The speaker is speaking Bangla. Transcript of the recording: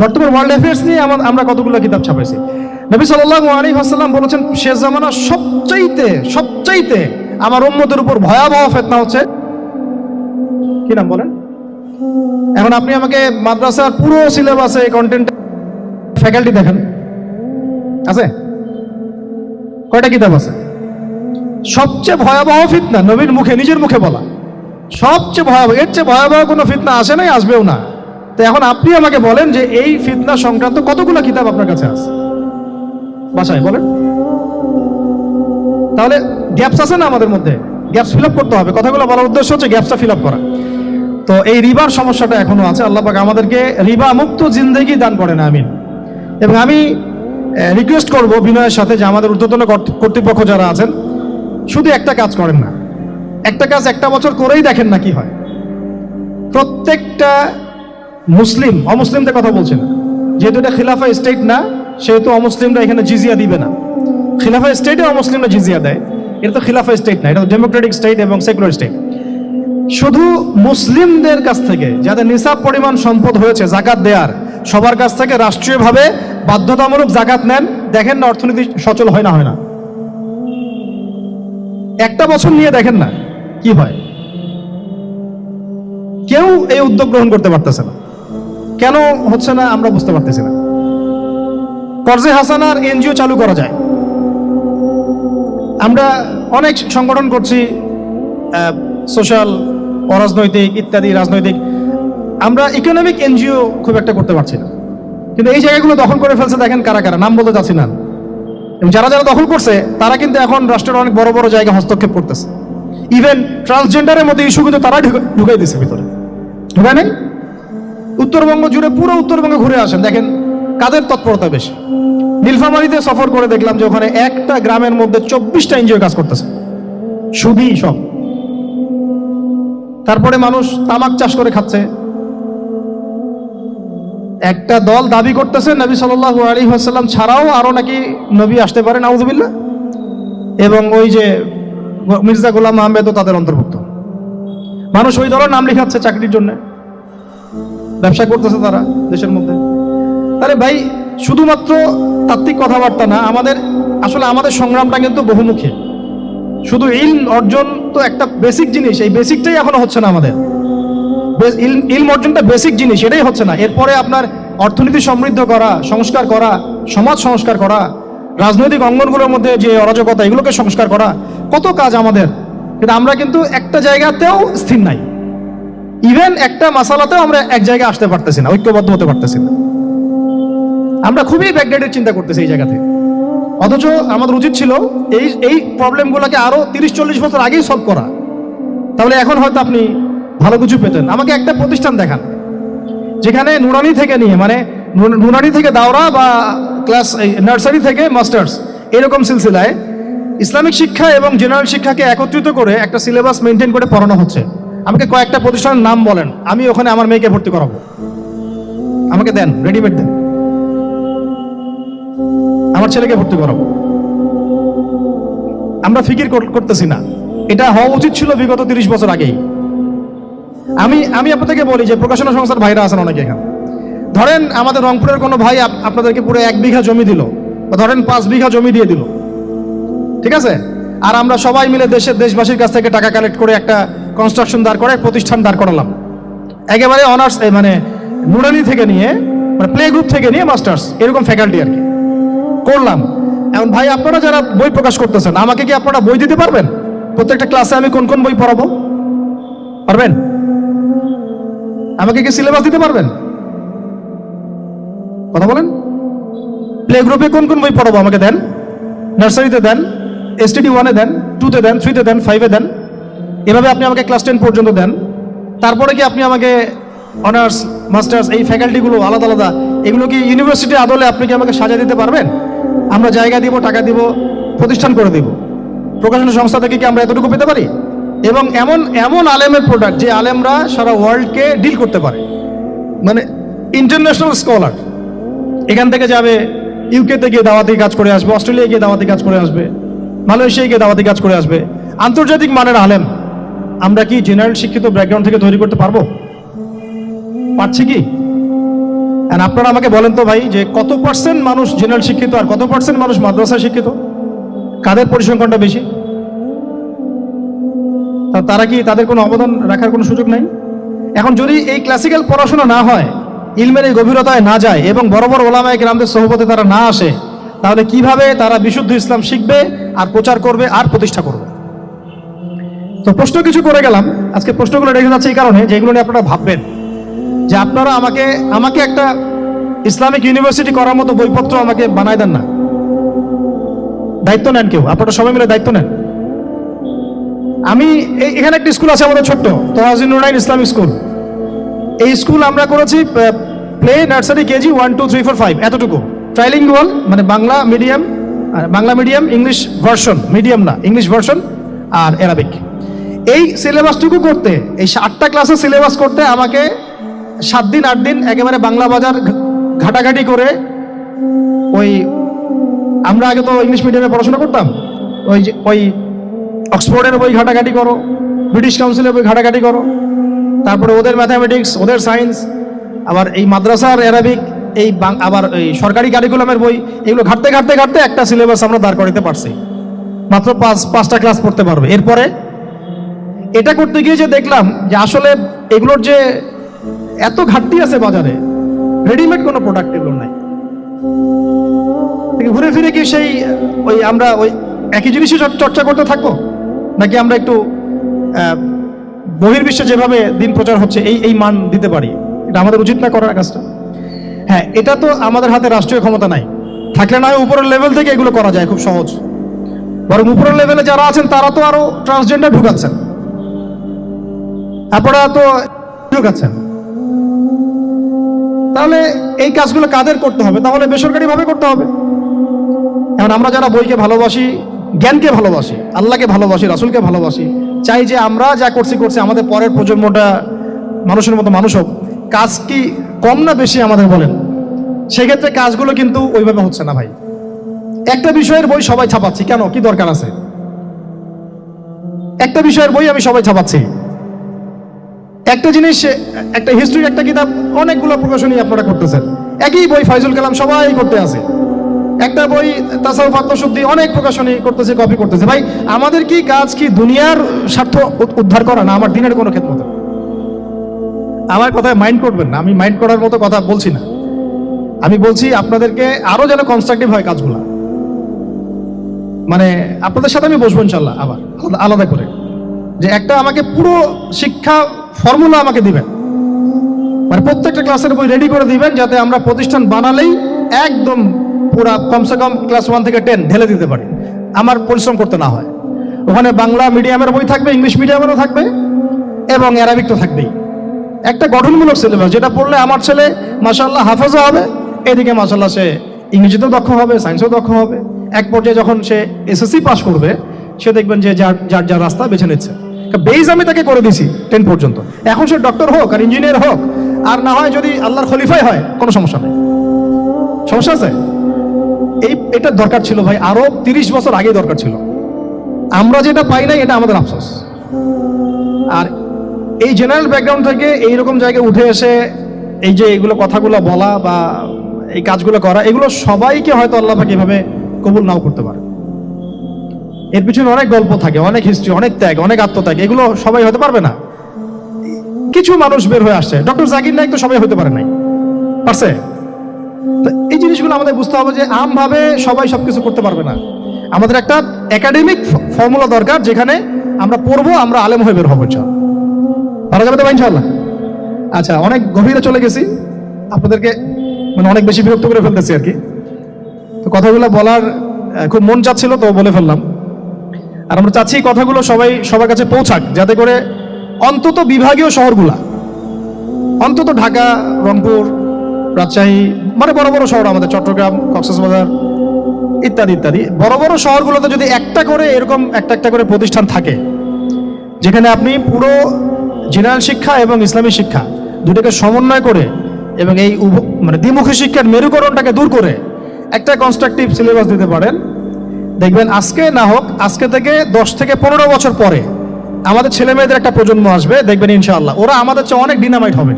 বর্তমান ওয়ার্ল্ড অ্যাফেয়ার্স নিয়ে আমরা কতগুলো কিতাব ছাপাইছি। নবী সাল্লাল্লাহু আলাইহি ওয়াসাল্লাম বলেছেন, শেষ জামানার সবচাইতে আমার উম্মতের উপর ভয়াবহ ফিতনা হচ্ছে, কি নাম বলেন? এখন আপনি আমাকে মাদ্রাসার পুরো সিলেবাসে কন্টেন্ট ফ্যাকাল্টি দেখেন, আছে কয়টা কিতাব আছে? সবচেয়ে ভয়াবহ ফিতনা নবীর মুখে, নিজের মুখে বলা, সবচেয়ে ভয়াবহ, এর চেয়ে ভয়াবহ কোনো ফিতনা আসে নাই, আসবেও না। তো এখন আপনি আমাকে বলেন যে এই ফিতনা সংক্রান্ত কতগুলো কিতাব আপনার কাছে আছে বাসায়, বলেন। তাহলে গ্যাপস আছে না আমাদের মধ্যে? গ্যাপস ফিল আপ করতে হবে। কথাগুলো বলার উদ্দেশ্য হচ্ছে গ্যাপসটা ফিল আপ করা। তো এই রিবার সমস্যাটা এখনো আছে। আল্লাহ পাক আমাদেরকে রিবা মুক্ত জিন্দেগি দান করেন, আমিন। এবং আমি রিকোয়েস্ট করব বিনয়ের সাথে যে আমাদের ঊর্ধ্বতন কর্তৃপক্ষ যারা আছেন, শুধু একটা কাজ করেন না, একটা কাজ একটা বছর করেই দেখেন না কি হয়। প্রত্যেকটা মুসলিম, অমুসলিমদের কথা বলছি না, যেহেতু এটা খিলাফা স্টেট না, সেহেতু অমুসলিমরা এখানে জিজিয়া দিবে না। খিলাফা স্টেটে অমুসলিমরা জিজিয়া দেয়, এটা তো খিলাফা স্টেট না, এটা তো ডেমোক্রেটিক স্টেট এবং সেকুলার স্টেট। শুধু মুসলিমদের কাছ থেকে যাদের নিসাব পরিমাণ সম্পদ হয়েছে জাকাত দেওয়ার, সবার কাছ থেকে রাষ্ট্রীয়ভাবে বাধ্যতামূলক জাকাত নেন, দেখেন না অর্থনীতি সচল হয় না একটা বছর নিয়ে দেখেন না কি হয়। কেউ এই উদ্যোগ গ্রহণ করতে পারতেছে না। কেন হচ্ছে না আমরা বুঝতে পারতেছি না। কর্জে হাসানার এনজিও চালু করা যায়। আমরা অনেক সংগঠন করছি, সোশ্যাল, অরাজনৈতিক ইত্যাদি, রাজনৈতিক। আমরা ইকোনমিক এনজিও খুব একটা করতে পারছি না। কিন্তু এই জায়গাগুলো দখল করে ফেলছে, দেখেন কারা কারা, নাম বলতে চাচ্ছি না। এবং যারা যারা দখল করছে তারা কিন্তু এখন রাষ্ট্রের অনেক বড় বড় জায়গায় হস্তক্ষেপ করতেছে। ইভেন ট্রান্সজেন্ডারের মধ্যে ইস্যু কিন্তু তারা ঢুকাই দিচ্ছে ভিতরে, ঢুকায় নাই? উত্তরবঙ্গ জুড়ে, পুরো উত্তরবঙ্গে ঘুরে আসেন, দেখেন কাদের তৎপরতা বেশি। নীলফামারীতে সফর করে দেখলাম যে ওখানে একটা গ্রামের মধ্যে 24টা এনজিও কাজ করতেছে, সুদী সব। তারপরে মানুষ তামাক চাষ করে খাচ্ছে। একটা দল দাবি করতেছে নবী সাল্লাল্লাহু আলাইহি ওয়াসাল্লাম ছাড়াও আরো নাকি নবী আসতে পারে, নাউযুবিল্লাহ। এবং ওই যে মির্জা গোলাম আহমেদও তাদের অন্তর্ভুক্ত। মানুষ ওই দলের নাম লিখাচ্ছে চাকরির জন্য, ব্যবসা করতেছে তারা দেশের মধ্যে। আরে ভাই, শুধুমাত্র তাত্ত্বিক কথাবার্তা না, আমাদের সংগ্রামটা কিন্তু বহুমুখী। শুধু ইলম অর্জন তো একটা বেসিক জিনিস, এই বেসিকটাই এখনো হচ্ছে না আমাদের। ইলম অর্জনটা বেসিক জিনিস, এটাই হচ্ছে না। এরপরে আপনার অর্থনীতি সমৃদ্ধ করা, সংস্কার করা, সমাজ সংস্কার করা, রাজনৈতিক অঙ্গনগুলোর মধ্যে যে অরাজকতা, এগুলোকে সংস্কার করা, কত কাজ আমাদের। কিন্তু আমরা কিন্তু একটা জায়গাতেও স্থির নাই। ইভেন একটা মাসালাতেও আমরা এক জায়গায় আসতে পারতেছি না, ঐক্যবদ্ধ হতে পারতেছি না। আমরা খুবই ব্যাকডেটেড চিন্তা করতেছি এই জায়গাতে। অথচ আমাদের উচিত ছিল এই প্রবলেমগুলোকে আরো 30-40 বছর আগেই সলভ করা। তাহলে এখন হয়তো আপনি ভালো কিছু পেতেন। আমাকে একটা প্রতিষ্ঠান দেখান যেখানে নুরানি থেকে নিয়ে, মানে নুরানি থেকে দাওরা বা ক্লাস নার্সারি থেকে মাস্টার্স, এরকম সিলসিলায় ইসলামিক শিক্ষা এবং জেনারেল শিক্ষাকে একত্রিত করে একটা সিলেবাস মেনটেন করে পড়ানো হচ্ছে। আমাকে কয়েকটা প্রতিষ্ঠানের নাম বলেন, আমি ওখানে আমার মেয়েকে ভর্তি করাবো। আমাকে দেন, রেডিমেড দেন, আমার ছেলেকে ভর্তি করাবো। আমরা ফিকির করতেছি না। এটা হওয়া উচিত ছিল বিগত 30 বছর আগেই। আমি আপনাদেরকে বলি যে প্রকাশনা সংস্থার ভাইরা আছেন অনেকে এখানে। ধরেন আমাদের রংপুরের কোনো ভাই আপনাদেরকে পুরো 1 বিঘা জমি দিল, বা ধরেন 5 বিঘা জমি দিয়ে দিল, ঠিক আছে? আর আমরা সবাই মিলে দেশবাসীর কাছ থেকে টাকা কালেক্ট করে একটা কনস্ট্রাকশন দাঁড় করে প্রতিষ্ঠান দাঁড় করালাম, একেবারে অনার্স, মানে নুরানি থেকে নিয়ে, মানে প্লে গ্রুপ থেকে নিয়ে মাস্টার্স, এরকম ফ্যাকাল্টি আর কি করলাম। এখন ভাই, আপনারা যারা বই প্রকাশ করতেছেন, আমাকে কি আপনারা বই দিতে পারবেন? প্রত্যেকটা ক্লাসে আমি কোন কোন বই পড়াবো পারবেন? আমাকে কি সিলেবাস দিতে পারবেন? কথা বলেন। প্লে গ্রুপে কোন কোন বই পড়াবো আমাকে দেন, নার্সারিতে দেন, STD 1-এ দেন, 2-তে দেন, 3-তে দেন, 5-এ দেন। এভাবে আপনি আমাকে ক্লাস 10 পর্যন্ত দেন। তারপরে কি আপনি আমাকে অনার্স, মাস্টার্স, এই ফ্যাকাল্টিগুলো আলাদা আলাদা, এগুলো কি ইউনিভার্সিটির আদলে আপনি কি আমাকে সাজিয়ে দিতে পারবেন? আমরা জায়গা দিব, টাকা দিব, প্রতিষ্ঠান করে দিব। প্রকাশনা সংস্থা থেকে কি আমরা এতটুকু পেতে পারি? এবং এমন আলেমের প্রোডাক্ট, যে আলেমরা সারা ওয়ার্ল্ডকে ডিল করতে পারে, মানে ইন্টারন্যাশনাল স্কলার। এখান থেকে যাবে ইউকেতে গিয়ে দাওয়াতি কাজ করে আসবে, অস্ট্রেলিয়া গিয়ে দাওয়াতি কাজ করে আসবে, মালয়েশিয়া গিয়ে দাওয়াতি কাজ করে আসবে। আন্তর্জাতিক মানের আলেম আমরা কি জেনারেল শিক্ষিত ব্যাকগ্রাউন্ড থেকে তৈরি করতে পারবো? পারছি কি? আর আপনারা আমাকে বলেন তো ভাই, যে কত পার্সেন্ট মানুষ জেনারেল শিক্ষিত আর কত পার্সেন্ট মানুষ মাদ্রাসা শিক্ষিত? কাদের পরিসংখ্যানটা বেশি? তারা কি, তাদের কোনো অবদান রাখার কোনো সুযোগ নাই? এখন যদি এই ক্লাসিক্যাল পড়াশোনা না হয়, ইলমের এই গভীরতায় না যায় এবং বড় বড় ওলামায়ে কেরামদের সোহবতে তারা না আসে, তাহলে কিভাবে তারা বিশুদ্ধ ইসলাম শিখবে আর প্রচার করবে আর প্রতিষ্ঠা করবে? তো প্রশ্ন কিছু করে গেলাম। আজকে প্রশ্নগুলো রেখে যাচ্ছে এই কারণে, যেগুলো নিয়ে আপনারা ভাববেন যে আপনারা আমাকে একটা ইসলামিক ইউনিভার্সিটি করার মতো বইপত্র আমাকে বানায় দেন না। দায়িত্ব নেন কেউ, আপনারা সবাই মিলে দায়িত্ব নেন। আমি এখানে একটা স্কুল আছে আমাদের ছোট্ট, তহাজিন নুরাইন ইসলামিক স্কুল। এই স্কুল আমরা করেছি প্লে, নার্সারি, কেজি 1, 2, 3, 4, 5 এতটুকু। ট্রাইলিঙ্গুয়াল মানে Bangla medium English version, medium না ইংলিশ ভার্সন আর অ্যারাবিক। এই সিলেবাসটুকু করতে, এই 8টা ক্লাসের সিলেবাস করতে আমাকে 7 দিন 8 দিন একেবারে বাংলা বাজার ঘাটাঘাটি করে, ওই আমরা আগে তো ইংলিশ মিডিয়ামে পড়াশোনা করতাম, ওই অক্সফোর্ডের বই ঘাটাঘাটি করো, ব্রিটিশ কাউন্সিলের বই ঘাটাঘাটি করো, তারপরে ওদের ম্যাথামেটিক্স, ওদের সায়েন্স, আবার এই মাদ্রাসার অ্যারাবিক, আবার এই সরকারি কারিকুলামের বই, এগুলো ঘাটতে ঘাটতে ঘাটতে একটা সিলেবাস আমরা দাঁড় করাতে পারছি। মাত্র 5টা ক্লাস পড়তে পারবে। এরপরে এটা করতে গিয়ে যে দেখলাম যে আসলে এগুলোর যে এত ঘাটতি আছে বাজারে, রেডিমেড কোনো প্রোডাক্ট এগুলো নাই। ঘুরে ফিরে কি সেই আমরা ওই একই জিনিসই চর্চা করতে থাকবো, নাকি আমরা একটু বহির্বিশ্বে যেভাবে দিন প্রচার হচ্ছে এই মান দিতে পারি? এটা আমাদের উচিত না করার কাজটা? হ্যাঁ, এটা তো আমাদের হাতে রাষ্ট্রীয় ক্ষমতা নাই, থাকলে না হয় উপরের লেভেল থেকে এগুলো করা যায় খুব সহজ। বরং উপরের লেভেলে যারা আছেন তারা তো আরো ট্রান্সজেন্ডার ঢুকাচ্ছেন, আপনারা তো ঢুকাচ্ছেন। তাহলে এই কাজগুলো কাদের করতে হবে? তাহলে বেসরকারি ভাবে করতে হবে। এখন আমরা যারা বইকে ভালোবাসি, জ্ঞানকে ভালোবাসি, আল্লাহকে ভালোবাসি, রাসূলকে ভালোবাসি, চাই যে আমরা যা করছি আমাদের পরের প্রজন্মটা মানুষের মতো মানুষ হোক। কাজ কি কম না বেশি আমাদের বলেন? সেক্ষেত্রে কাজগুলো কিন্তু ওইভাবে হচ্ছে না ভাই। একটা বিষয়ের বই সবাই ছাপাচ্ছি, কেন? কি দরকার আছে? একটা বিষয়ের বই আমি সবাই ছাপাচ্ছি। একটা জিনিস, একটা হিস্ট্রির একটা কিতাব অনেকগুলো প্রকাশনী আপনারা করতেছেন, একই বই ফাইজুল কালাম সবাই করতে আছে। একটা বই তাসাউফ আত্মশুদ্ধি অনেক প্রকাশনী করতেছে, কপি করতেছে। ভাই আমাদের কি কাজ কি দুনিয়ার স্বার্থ উদ্ধার করা, না আমার দিনের কোনো খেদমত? আমার কথায় মাইন্ড করবেন না, আমি মাইন্ড করার মতো কথা বলছি না। আমি বলছি আপনাদেরকে আরো যেন কনস্ট্রাকটিভ হয় কাজগুলা। মানে আপনাদের সাথে আমি বসবো ইনশাল্লাহ আবার আলাদা করে, যে একটা আমাকে পুরো শিক্ষা ফর্মুলা আমাকে দিবেন, মানে প্রত্যেকটা ক্লাসের বই রেডি করে দিবেন, যাতে আমরা প্রতিষ্ঠান বানালেই একদম পুরা কমসে কম ক্লাস 1 থেকে 10 ঢেলে দিতে পারি, আমার পরিশ্রম করতে না হয়। ওখানে বাংলা মিডিয়ামের বই থাকবে, ইংলিশ মিডিয়ামেরও থাকবে এবং অ্যারাবিক তো থাকবেই। একটা গঠনমূলক সিলেবাস, যেটা পড়লে আমার ছেলে মাশাআল্লাহ হাফেজও হবে, এদিকে মাশাআল্লাহ সে ইংরেজিতেও দক্ষ হবে, সায়েন্সেও দক্ষ হবে। এক পর্যায়ে যখন সে এসএসসি পাস করবে, সে দেখবেন যে যার রাস্তা বেছে নিচ্ছে। বেজ আমি তাকে করে দিছি 10 পর্যন্ত। এখন সে ডক্টর হোক আর ইঞ্জিনিয়ার হোক, আর না হয় যদি আল্লাহর খলিফাই হয়, কোনো সমস্যা নেই। সমস্যা আছে? এটা দরকার ছিল ভাই, আরো 30 বছর আগে দরকার ছিল। আমরা যেটা পাই নাই, এটা আমাদের আফসোস। আর এই জেনারেল ব্যাকগ্রাউন্ড থেকে এইরকম জায়গায় উঠে এসে এই যে এগুলো কথাগুলো বলা বা এই কাজগুলো করা, এগুলো সবাইকে হয়তো আল্লাহ পাক এভাবে কবুল নাও করতে পারে। এর পিছনে অনেক গল্প থাকে, অনেক হিস্ট্রি, অনেক ত্যাগ, অনেক আত্মত্যাগ। এগুলো সবাই হতে পারবে না। কিছু মানুষ বের হয়ে আসছে। ডক্টর জাকির নাইক তো সবাই হতে পারে নাই, পারছে? এই জিনিসগুলো আমাদের বুঝতে হবে যে আমভাবে সবাই সবকিছু করতে পারবে না। আমাদের একটা একাডেমিক ফর্মুলা দরকার, যেখানে আমরা পড়বো, আমরা আলেম হয়ে বের হবো। পারা যাবে তো ভাই ইনশাআল্লাহ? আচ্ছা, অনেক গভীরে চলে গেছি, আপনাদেরকে মানে অনেক বেশি বিরক্ত করে ফেলতেছি আর কি। তো কথাগুলো বলার খুব মন চাচ্ছিল, তো বলে ফেললাম। আর আমরা চাচ্ছি কথাগুলো সবার কাছে পৌঁছাক, যাতে করে অন্তত বিভাগীয় শহরগুলা, অন্তত ঢাকা, রংপুর, রাজশাহী, মানে বড় বড় শহর আমাদের, চট্টগ্রাম, কক্সবাজার ইত্যাদি ইত্যাদি বড় বড় শহরগুলোতে যদি একটা করে এরকম একটা করে প্রতিষ্ঠান থাকে, যেখানে আপনি পুরো জেনারেল শিক্ষা এবং ইসলামী শিক্ষা দুটোকে সমন্বয় করে এবং এই মানে দ্বিমুখী শিক্ষার মেরুকরণটাকে দূর করে একটা কনস্ট্রাকটিভ সিলেবাস দিতে পারেন, দেখবেন আজকে না হোক, আজকে থেকে 10 থেকে 15 বছর পরে আমাদের ছেলে মেয়েদের একটা প্রজন্ম আসবে, দেখবেন ইনশাআল্লাহ ওরা আমাদের চেয়ে অনেক ডিনামাইট হবে।